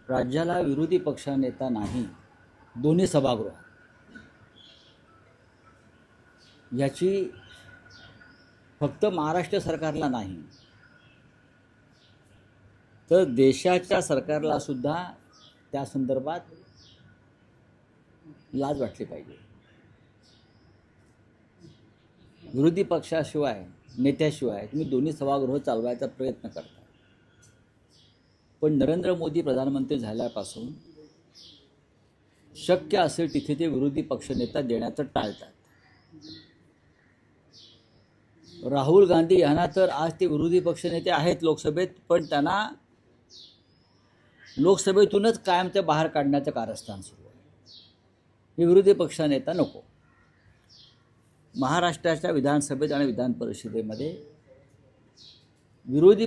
राज्याला विरोधी पक्षनेता नाही दोन्ही सभागृह, याची फक्त महाराष्ट्र सरकारला नाही तर देशाच्या सरकारला सुद्धा त्या संदर्भात लाज वाटली पाहिजे. विरोधी पक्षाशिवाय नेत्याशिवाय तुम्ही दोन्ही सभागृह चालवायचा प्रयत्न करता, पण नरेंद्र मोदी प्रधानमंत्री झाल्यापासून शक्य असेल तिथे ते विरोधी पक्षनेता देण्याचं टाळतात. राहुल गांधी यांना तर आज ते विरोधी पक्षनेते आहेत लोकसभेत, पण त्यांना लोकसभेतूनच कायमच्या बाहेर काढण्याचं कारस्थान सुरू आहे. हे विरोधी पक्षनेता नको. महाराष्ट्राच्या विधानसभेत आणि विधान परिषदेमध्ये विरोधी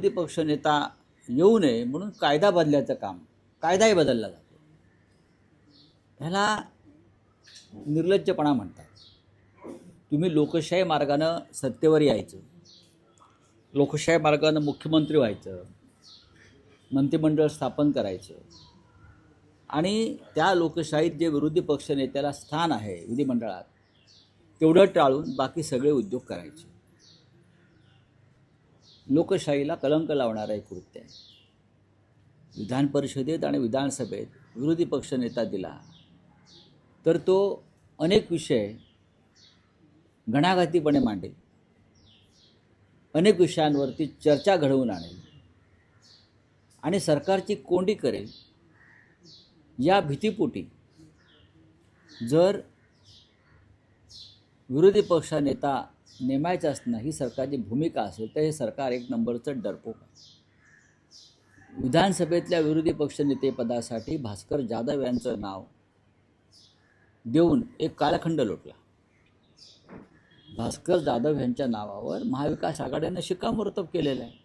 पक्षनेता येऊ नये म्हणून कायदा बदलायचं काम, कायदाही बदलला जातो. ह्याला निर्लज्जपणा म्हणतात. तुम्ही लोकशाही मार्गानं सत्तेवर यायचं, लोकशाही मार्गानं मुख्यमंत्री व्हायचं, मंत्रिमंडळ स्थापन करायचं आणि त्या लोकशाहीत जे विरोधी पक्षनेत्याला स्थान आहे विधिमंडळात तेवढं टाळून बाकी सगळे उद्योग करायचे. लोकशाहीला कलंक लावणारं एक कृत्य आहे. विधान परिषदेत आणि विधानसभेत विरोधी पक्षनेता दिला तर तो अनेक विषय घणाघातीपणे मांडेल, अनेक विषयांवरती चर्चा घडवून आणेल आणि सरकारची कोंडी करेल. या भीतीपोटी जर विरोधी पक्षनेता नेमायचा असणं ही सरकारची भूमिका असेल तर हे सरकार एक नंबरचं डरपोक आहे. विधानसभेतल्या विरोधी पक्षनेतेपदासाठी भास्कर जाधव यांचं नाव देऊन एक कालखंड लोटला. भास्कर जाधव यांच्या नावावर महाविकास आघाडीनं शिक्कामोर्तब केलेलं आहे,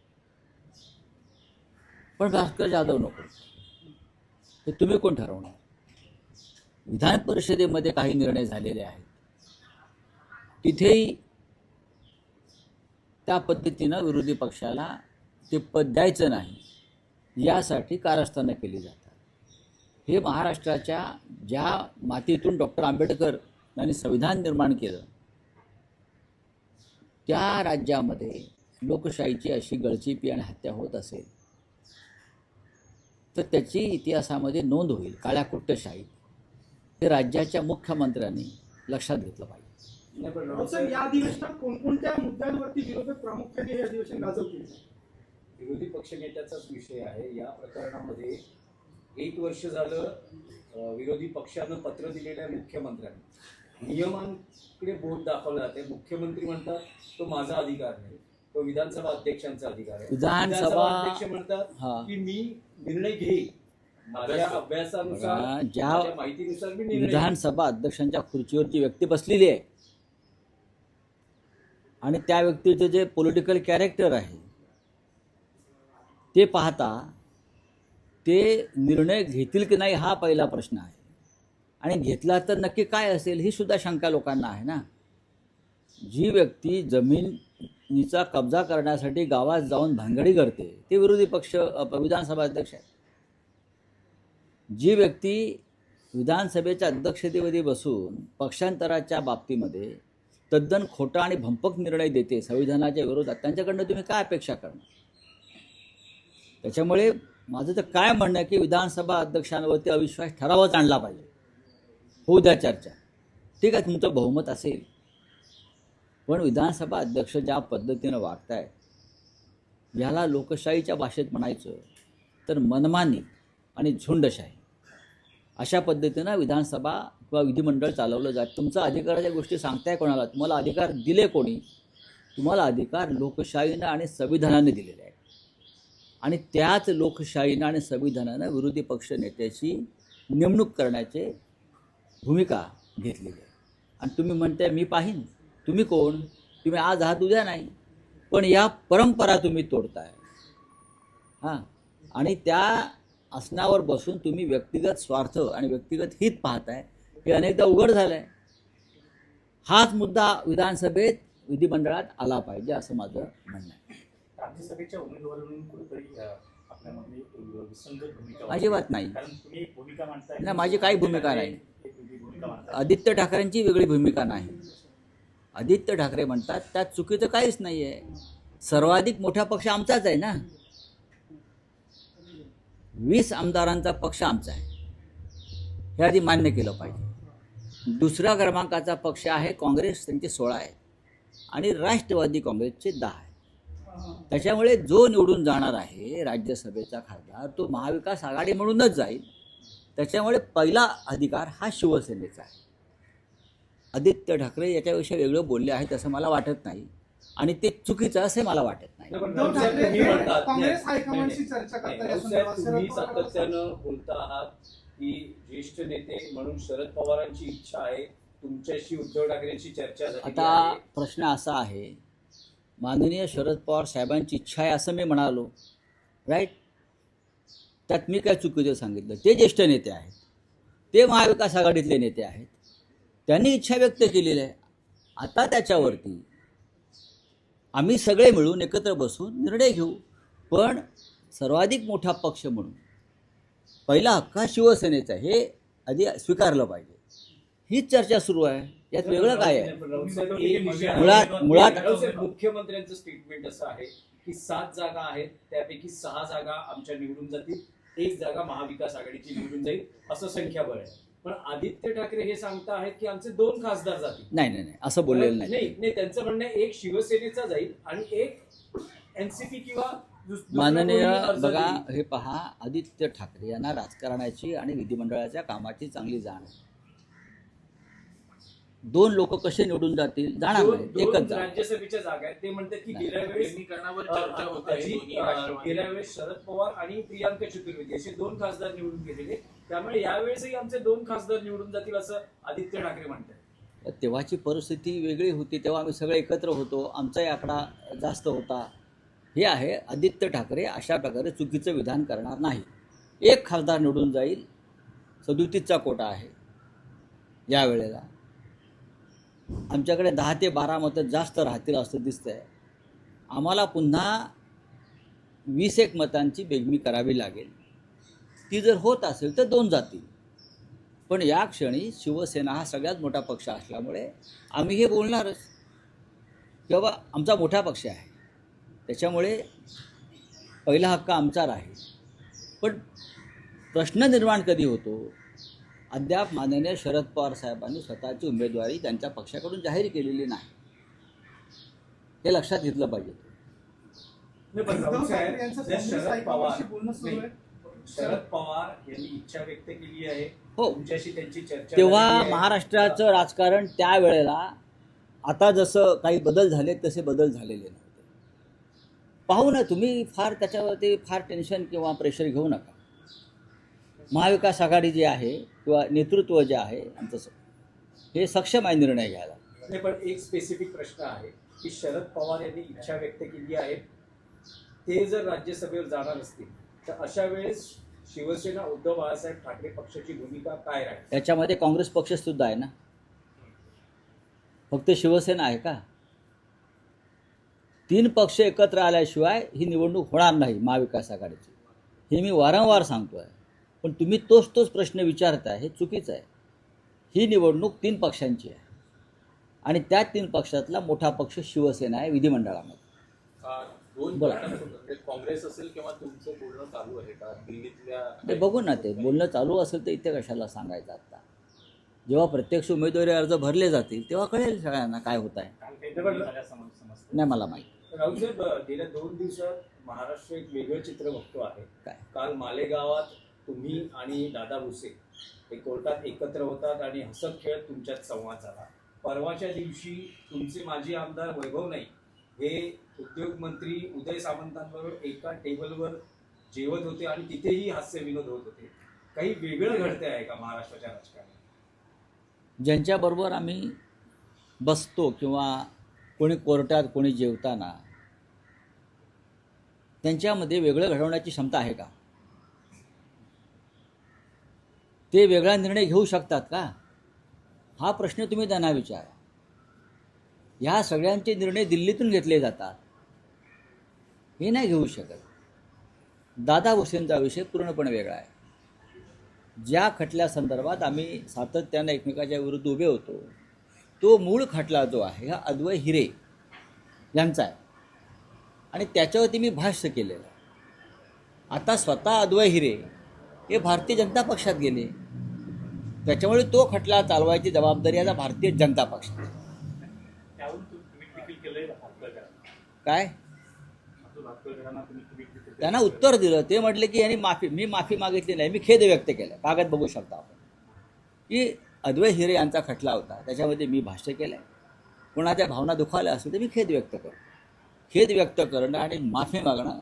पण भास्कर जाधव नको. हे तुम्ही कोण ठरवणार? विधान परिषदेमध्ये काही निर्णय झालेले आहेत, तिथेही त्या पद्धतीनं विरोधी पक्षाला ते पद द्यायचं नाही यासाठी कारस्थानं केली जातात. हे महाराष्ट्राच्या ज्या मातीतून डॉक्टर आंबेडकर यांनी संविधान निर्माण केलं त्या राज्यामध्ये लोकशाहीची अशी गळचेपी आणि हत्या होत असेल तर त्याची इतिहासामध्ये नोंद होईल. काळ्या कुट्टशाही हे राज्याच्या मुख्यमंत्र्यांनी लक्षात घेतलं पाहिजे. या अधिवेशनात कोणकोणत्या मुद्द्यांवरती विरोधक प्रामुख्याने हे अधिवेशन गाजवतील? विरोधी पक्षनेत्याचाच विषय आहे. या प्रकरणामध्ये 1 वर्ष झालं विरोधी पक्षानं पत्र दिलेलं आहे मुख्यमंत्र्यांना. नियमांकडे बोट दाखवलं जाते. मुख्यमंत्री म्हणतात तो माझा अधिकार नाही, तो विधानसभा अध्यक्षांचा अधिकार आहे. विधानसभा अध्यक्ष म्हणतात की मी निर्णय घेईन माझ्या अभ्यासानुसार, माझ्या माहितीनुसार मी निर्णय. विधानसभा अध्यक्षांच्या खुर्चीवरची व्यक्ती बसलेली आहे आणि त्या व्यक्तीचं जे पॉलिटिकल कॅरेक्टर आहे ते पाहता ते निर्णय घेतील की नाही हा पहिला प्रश्न आहे. आणि घेतला तर नक्की काय असेल ही सुद्धा शंका लोकांना आहे ना. जी व्यक्ती जमिनीचा कब्जा करण्यासाठी गावात जाऊन भानगडी करते ते विरोधी पक्ष विधानसभा अध्यक्ष आहेत. जी व्यक्ती विधानसभेच्या अध्यक्षतेमध्ये बसून पक्षांतराच्या बाबतीमध्ये तद्दन खोटा आणि भंपक निर्णय देते संविधानाच्या विरोधात, त्यांच्याकडनं तुम्ही काय अपेक्षा करणार? त्याच्यामुळे माझं तर काय म्हणणं आहे की विधानसभा अध्यक्षांवरती अविश्वास ठरावच आणला पाहिजे. होऊ द्या चर्चा, ठीक आहे, तुमचं बहुमत असेल, पण विधानसभा अध्यक्ष ज्या पद्धतीनं वागतायत याला लोकशाहीच्या भाषेत म्हणायचं तर मनमानी आणि झुंडशाही अशा पद्धतीनं विधानसभा किंवा विधिमंडळ चालवलं जात. तुमचा अधिकाराच्या गोष्टी सांगताय कोणाला? तुम्हाला अधिकार दिले कोणी? तुम्हाला अधिकार लोकशाहीनं आणि संविधानाने दिलेले आहे आणि त्याच लोकशाहीनं आणि संविधानानं विरोधी पक्ष नेत्याची नेमणूक करण्याचे भूमिका घेतलेली आहे. आणि तुम्ही म्हणताय मी पाहीन. तुम्ही कोण? तुम्ही आज आहात उद्या नाही, पण या परंपरा तुम्ही तोडताय. हां, आणि त्या आसनावर बसून तुम्ही व्यक्तिगत स्वार्थ आणि व्यक्तिगत हित पाहताय हे अनेकदा उघड झालं आहे. हाच मुद्दा विधानसभेत विधिमंडळात आला पाहिजे असं माझं म्हणणं आहे. राज्यसभेच्या उमेदवार म्हणून कुठेतरी आपल्यामध्ये विसंगत भूमिका अजिबात नाही. कारण तुम्ही एक भूमिका मांडताय नाही, माझी काही भूमिका नाही. एक वेगळी भूमिका मांडताय. आदित्य ठाकरेंची वेगळी भूमिका नाही. आदित्य ठाकरे म्हणतात त्यात चुकीचं काहीच नाही आहे. सर्वाधिक मोठा पक्ष आमचाच आहे ना. 20 आमदारांचा पक्ष आमचा आहे, हे आधी मान्य केलं पाहिजे. दुसऱ्या क्रमांकाचा पक्ष आहे काँग्रेस, त्यांचे 16 आहे आणि राष्ट्रवादी काँग्रेसचे 10 आहे. त्याच्यामुळे जो निवडून जाणार आहे राज्यसभेचा खासदार तो महाविकास आघाडी म्हणूनच जाईल. त्याच्यामुळे पहिला अधिकार हा शिवसेनेचा आहे. आदित्य ठाकरे याच्याविषयी वेगळं बोलले आहेत असं मला वाटत नाही आणि ते चुकीचं असे मला वाटत नाही. पण उद्धव राऊत साहेब, ठाकरे तुम्ही हे म्हणतात- काँग्रेस नाही, हायकमांडशी नाही, चर्चा नाही, करतात या राऊत साहेब, संदर्भात. तुम्ही शरद पवार- सातत्यानं बोलता आहात की ज्येष्ठ नेते म्हणून शरद पवारांची इच्छा आहे तुमच्याशी उद्धव ठाकरेंची चर्चा झाली आता आहे. प्रश्न असा आहे, माननीय शरद पवार साहेबांची इच्छा आहे असं मी म्हणालो, राईट? त्यात मी काय चुकीचं सांगितलं? ते ज्येष्ठ नेते आहेत, ते महाविकास आघाडीतले नेते आहेत, त्यांनी इच्छा व्यक्त केलेली आहे. आता त्याच्यावरती आम्ही सगळे मिळून एकत्र बसून निर्णय घेऊ. पण सर्वाधिक मोठा पक्ष म्हणून पहिला हक्क हा शिवसेनेचा आहे, हे आधी स्वीकारलं पाहिजे. हीच चर्चा सुरू आहे, यात वेगळं काय आहे? पण राऊत साहेब, एक विषय आहे. मुळात राऊत साहेब, मुख्यमंत्र्यांचं स्टेटमेंट असं आहे की 7 जागा आहेत त्यापैकी 6 जागा आमच्या निवडून जातील, 1 जागा महाविकास आघाडीची निवडून जाईल, असं संख्याबळ आहे. पण आदित्य ठाकरे हे सांगता आहेत की आमचे 2 खासदार जातील. नाही नाही नाही, असं बोललेलं नाही. नाही, त्यांचं म्हणणं आहे, एक शिवसेनेचा जाईल आणि एक एनसीपी किंवा दुसरा माननीय कोणी अर्ज बघा, देईल. हे पहा, आदित्य ठाकरे यांना राजकारणाची आणि विधिमंडळाच्या कामाची चांगली जाण आहे. 2 लोक कसे निवडून जातील? जाणार नाही, दोन एकच जाणार. राज्यसभेच्या जागा आहेत. ते म्हणतात की नाही. गेल्या वेळेस समीकरणावर चर्चा होत आहे दोन्ही राष्ट्रवादी. गेल्या वेळेस शरद पवार आणि प्रियांका चतुर्वेदी असे 2 खासदार निवडून गेलेले, त्यामुळे यावेळेसही आमचे 2 खासदार निवडून जातील असं आदित्य ठाकरे म्हणतात. तेव्हाची परिस्थिती वेगळी होती, तेव्हा आम्ही सगळे एकत्र होतो, आमचाही आकडा जास्त होता. हे आहे, आदित्य ठाकरे अशा प्रकारे चुकीचं विधान करणार नाही. 1 खासदार निवडून जाईल, 37चा कोटा आहे यावेळेला. आमच्याकडे 10 ते 12 मतं जास्त राहतील असं दिसतंय. आम्हाला पुन्हा 20 मतांची बेगमी करावी लागेल. ती जर होत असेल तर 2 जातील. पण या क्षणी शिवसेना हा सगळ्यात मोठा पक्ष असल्यामुळे आम्ही हे बोलणारच, किंवा आमचा मोठा पक्ष आहे, त्याच्यामुळे पहिला हक्क आमचा राहील. पण प्रश्न निर्माण कधी होतो? अद्याप माननीय शरद पवार साहेबांनी स्वतःची उमेदवारी त्यांच्या पक्षाकडून जाहीर केलेली नाही, हे लक्षात घेतलं पाहिजे. नाही, पण उद्धव राऊत साहेब, ठाकरे यांचं जर काँग्रेस शरद पवार हायकमांडशी बोलणं सुरू आहे. शरद पवार यांनी इच्छा व्यक्त केली आहे, हो, तुमच्याशी त्यांची चर्चा तेव्हा झालेली आहे. महाराष्ट्राचं राजकारण त्यावेळेला आता जसं काही बदल झाले तसे बदल झालेले नव्हते. पाहू ना, तुम्ही फार त्याच्यावरती फार टेन्शन किंवा प्रेशर घेऊ नका. महाविकास आघाडी जी आहे किंवा नेतृत्व जे आहे आमचं, हे सक्षम आहे निर्णय घ्यायला. नाही, पण एक स्पेसिफिक प्रश्न आहे की शरद पवार यांनी इच्छा व्यक्त केली आहे, ते जर राज्यसभेवर जाणार असतील तर अशा वेळेस शिवसेना उद्धव बाळासाहेब ठाकरे पक्षाची भूमिका काय राहील? त्याच्यामध्ये काँग्रेस पक्षसुद्धा आहे ना, फक्त शिवसेना आहे का? 3 पक्ष एकत्र आल्याशिवाय ही निवडणूक होणार नाही महाविकास आघाडीची, हे मी वारंवार सांगतो आहे. पण तुम्ही तोच प्रश्न विचारताय, हे चुकीचं आहे. ही निवडणूक 3 पक्षांची आहे आणि त्या 3 पक्षातला मोठा पक्ष शिवसेना आहे विधिमंडळामध्ये. दोन बोला. गटांमध्ये काँग्रेस असेल किंवा तुमचं बोलणं चालू आहे का दिल्लीतल्या? ते बघू ना, ते बोलणं चालू असेल तर इथे कशाला सांगायचं आता. जेव्हा प्रत्यक्ष उमेदवारी अर्ज भरले जातील तेव्हा कळेल सगळ्यांना काय होत आहे. नाही मला माहिती. राहुल साहेब, गेल्या 2 दिवसात महाराष्ट्र एक वेगळं चित्र बघतो आहे. काय? काल मालेगावात तुम्ही आणि दादा भुसे हे कोर्टात एकत्र होतात आणि हसत खेळत तुमच्यात संवाद झाला. परवाच्या दिवशी तुमचे माजी आमदार वैभव नाईक हे उद्योग मंत्री उदय सामंतांबरोबर एका टेबलवर जेवत होते आणि तिथेही हास्य विनोद होत होते. काही वेगळं घडते आहे का महाराष्ट्राच्या राजकारणात? ज्यांच्याबरोबर आम्ही बसतो किंवा कोणी कोर्टात कोणी जेवताना, त्यांच्यामध्ये वेगळं घडवण्याची क्षमता आहे का? ते वेगळा निर्णय घेऊ शकतात का? हा प्रश्न तुम्ही त्यांना विचारा. ह्या सगळ्यांचे निर्णय दिल्लीतून घेतले जातात, हे नाही घेऊ शकत. दादा भुसेंचा विषय पूर्णपणे वेगळा आहे. ज्या खटल्यासंदर्भात आम्ही सातत्यानं एकमेकाच्या विरुद्ध उभे होतो, तो मूळ खटला जो आहे हा अद्वै हिरे यांचा आहे आणि त्याच्यावरती मी भाष्य केलेलं आहे. आता स्वतः अद्वै हिरे हे भारतीय जनता पक्षात गेले, त्याच्यामुळे तो खटला चालवायची जबाबदारी आता भारतीय जनता पक्षात. त्यावरून तुम्ही देखील केलंय भातकळकरांना. काय अतुल भातकळकरांना तुम्ही ट्विट केलं. त्यांना उत्तर दिलं. ते म्हटले की यांनी मी माफी मागितली नाही, मी खेद व्यक्त केला. कागद बघू शकता आपण की अद्वै हिरे यांचा खटला होता, त्याच्यामध्ये मी भाष्य केलं आहे. कोणाच्या भावना दुखावल्या असतील तर मी खेद व्यक्त करतो. खेद व्यक्त करणं आणि माफी मागणं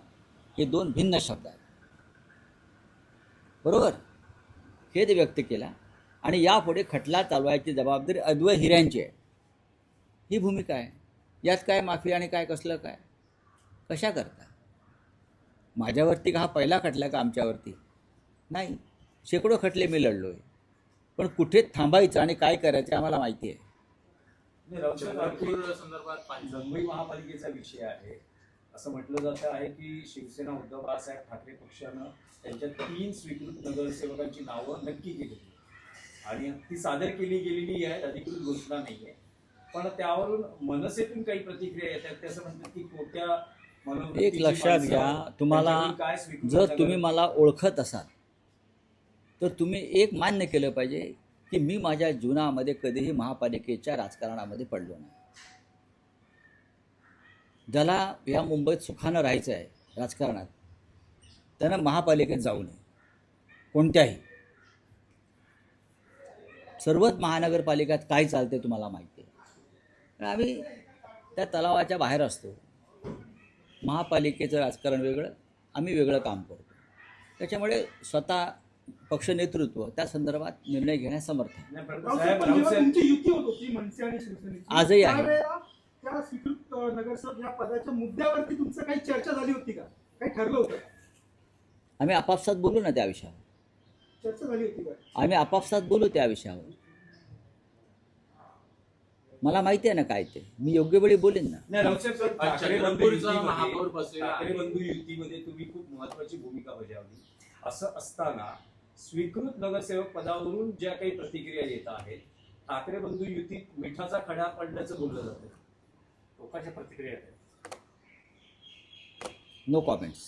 हे दोन भिन्न शब्द आहेत, बरोबर. खेद व्यक्त केला आणि यापुढे खटला चालवायची जबाबदारी अद्वै हिऱ्यांची आहे, ही भूमिका आहे. यात काय माफी आणि काय कसलं काय कशा करता? माझ्यावरती का हा पहिला खटला का आमच्यावरती? नाही, शेकडो खटले मी लढलो आहे, पण कुठे थांबायचं आणि काय करायचं आम्हाला माहिती आहे. चंद्रपूर संदर्भात मुंबई महापालिकेचा विषय आहे. असं म्हटलं जातं आहे की शिवसेना उद्धव बाळासाहेब ठाकरे पक्षानं त्यांच्या 3 स्वीकृत नगरसेवकांची नावं नक्की केली आणि ती सादर केली गेलेली आहे, अधिकृत घोषणा नाही आहे. पण त्यावरून मनसेतून काही प्रतिक्रिया येतात. ते असं म्हणतात की कोट्या एक लक्षात घ्या, तुम्हाला जर तुम्ही मला ओळखत असाल तर तुम्ही एक मान्य केलं पाहिजे की मी माझ्या जीवनामध्ये कधीही महापालिकेच्या राजकारणामध्ये पडलो नाही. ज्याला या मुंबईत सुखानं राहायचं आहे राजकारणात, त्यानं महापालिकेत जाऊ नये. कोणत्याही सर्वच महानगरपालिकात काय चालते तुम्हाला माहिती आहे. आम्ही त्या तलावाच्या बाहेर असतो. महापालिकेचं राजकारण वेगळं, आम्ही वेगळं काम करतो. त्याच्यामुळे स्वतः पक्ष नेतृत्व त्या संदर्भात निर्णय घेण्यास समर्थ आहे. पण जेव्हा तुमची युती होत होती मनसे आणि शिवसेनेची, आजही आहे. त्यावेळेला त्या स्वीकृत नगरसेवक या पदाच्या मुद्द्यावरती तुमचं काही चर्चा झाली होती का? काही ठरलं होतं? आम्ही आपापसात बोलू ना त्या विषयावर. चर्चा झाली होती का? आम्ही आपापसात बोलू त्या विषयावर. मला माहिती आहे ना काय ते, मी योग्य वेळी बोलेन ना. ठाकरे चंद्रपूरचा महापौर बसलेला आहे. बंधू युतीमध्ये तुम्ही खूप महत्वाची भूमिका बजावली. असं असताना स्वीकृत नगरसेवक पदावरून ज्या काही प्रतिक्रिया येत आहेत, ठाकरे बंधू युतीत मिठाचा खडा पडल्याचं बोललं जातं. लोकांच्या प्रतिक्रिया आहेत. No comments.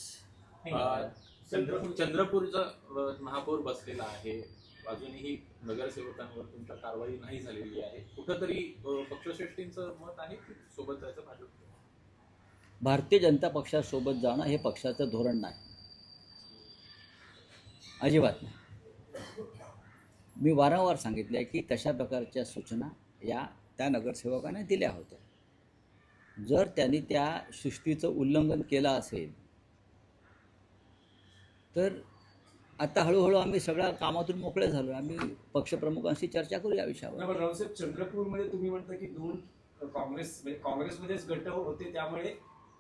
चंद्रपूरचा महापौर बसलेला आहे, अजूनही नगरसेवकांवर तुमच्या कारवाई नाही झालेली आहे. कुठंतरी पक्षश्रेष्ठींचं मत आहे की सोबत जायचं भाजप. भारतीय जनता पक्षासोबत जाणं हे पक्षाचं धोरण नाही, अजिबात नाही. मी वारंवार सांगितले आहे की तशा प्रकारच्या सूचना त्या नगरसेवकाने दिल्या होत्या. जर त्यांनी त्या शिस्तीचं उल्लंघन केलं असेल तर आता हळूहळू आम्ही सगळ्या कामातून मोकळे झालो. आम्ही पक्षप्रमुखांशी चर्चा करू या विषयावर. पण रावसाहेब, चंद्रपूरमध्ये तुम्ही म्हणता की 2 काँग्रेसमध्येच गट होते, त्यामुळे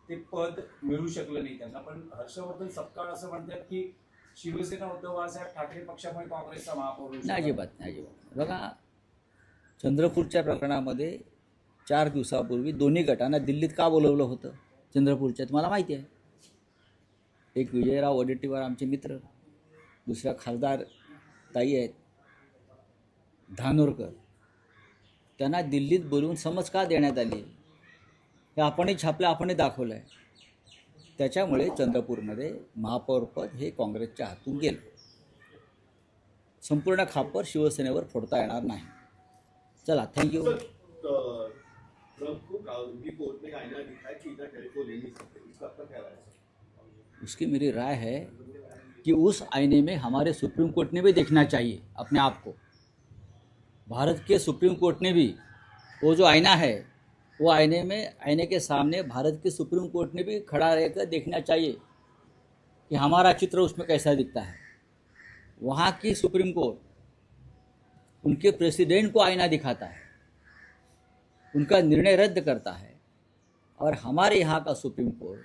ते पद मिळू शकलं नाही त्यांना. पण हर्षवर्धन सपकाळ असं म्हणतात की शिवसेना उद्धव बाळासाहेब ठाकरे पक्षामुळे काँग्रेसचा महापौर होऊ शकला. नाही, अजिबात नाही, अजिबात. बघा, चंद्रपूरच्या प्रकरणामध्ये 4 दिवसापूर्वी दोन्ही गटांना दिल्लीत का बोलवलं होतं? चंद्रपूरच्या तुम्हाला माहिती आहे. एक विजयराव वडेट्टीवार आमचे मित्र, दुसरा खासदार ताई आहेत धानोरकर, त्यांना दिल्लीत बोलवून समज का देण्यात आली हे आपणही छापलं, आपणही दाखवलं आहे. त्याच्यामुळे चंद्रपूरमध्ये महापौरपद हे काँग्रेसच्या हातून गेलं. संपूर्ण खापर शिवसेनेवर फोडता येणार नाही. चला, थैंक यू. उसकी मेरी राय है कि उस आईने में हमारे सुप्रीम कोर्ट ने भी देखना चाहिए अपने आप को. भारत के सुप्रीम कोर्ट ने भी वो जो आईना है, वो आईने के सामने भारत के सुप्रीम कोर्ट ने भी खड़ा रहकर देखना चाहिए कि हमारा चित्र उसमें कैसा दिखता है. वहाँ की सुप्रीम कोर्ट उनके प्रेसिडेंट को आईना दिखाता है, उनका निर्णय रद्द करता है, और हमारे यहाँ का सुप्रीम कोर्ट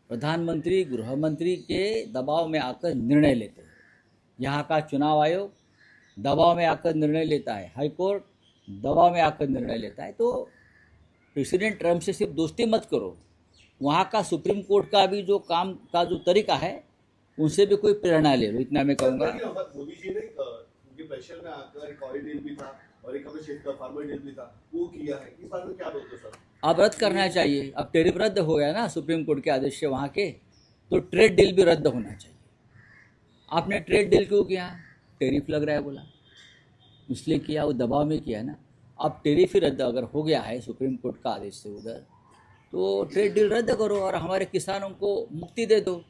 प्रधानमंत्री गृहमंत्री के दबाव में आकर निर्णय लेते हैं. यहाँ का चुनाव आयोग दबाव में आकर निर्णय लेता है, हाई कोर्ट दबाव में आकर निर्णय लेता है. तो प्रेसिडेंट ट्रम्प से सिर्फ दोस्ती मत करो. वहाँ का सुप्रीम कोर्ट का भी जो काम का जो तरीका है उनसे भी कोई प्रेरणा ले लो, इतना मैं कहूँगा। मोदी जी ने उनके प्रेशर में आकर एक ऑयल डील भी था और एक हमें फार्मर डील भी था, वो किया है। इस बारे में क्या बोलते सर? अब रद्द करना चाहिए। अब टेरिफ रद्द हो गया ना सुप्रीम कोर्ट के आदेश से वहाँ के, तो ट्रेड डील भी रद्द होना चाहिए। आपने ट्रेड डील क्यों किया? टेरिफ लग रहा है बोला, इसलिए किया, वो दबाव में किया ना। अब टेरिफ ही रद्द अगर हो गया है सुप्रीम कोर्ट का आदेश से उधर, तो ट्रेड डील रद्द करो और हमारे किसानों को मुक्ति दे दो।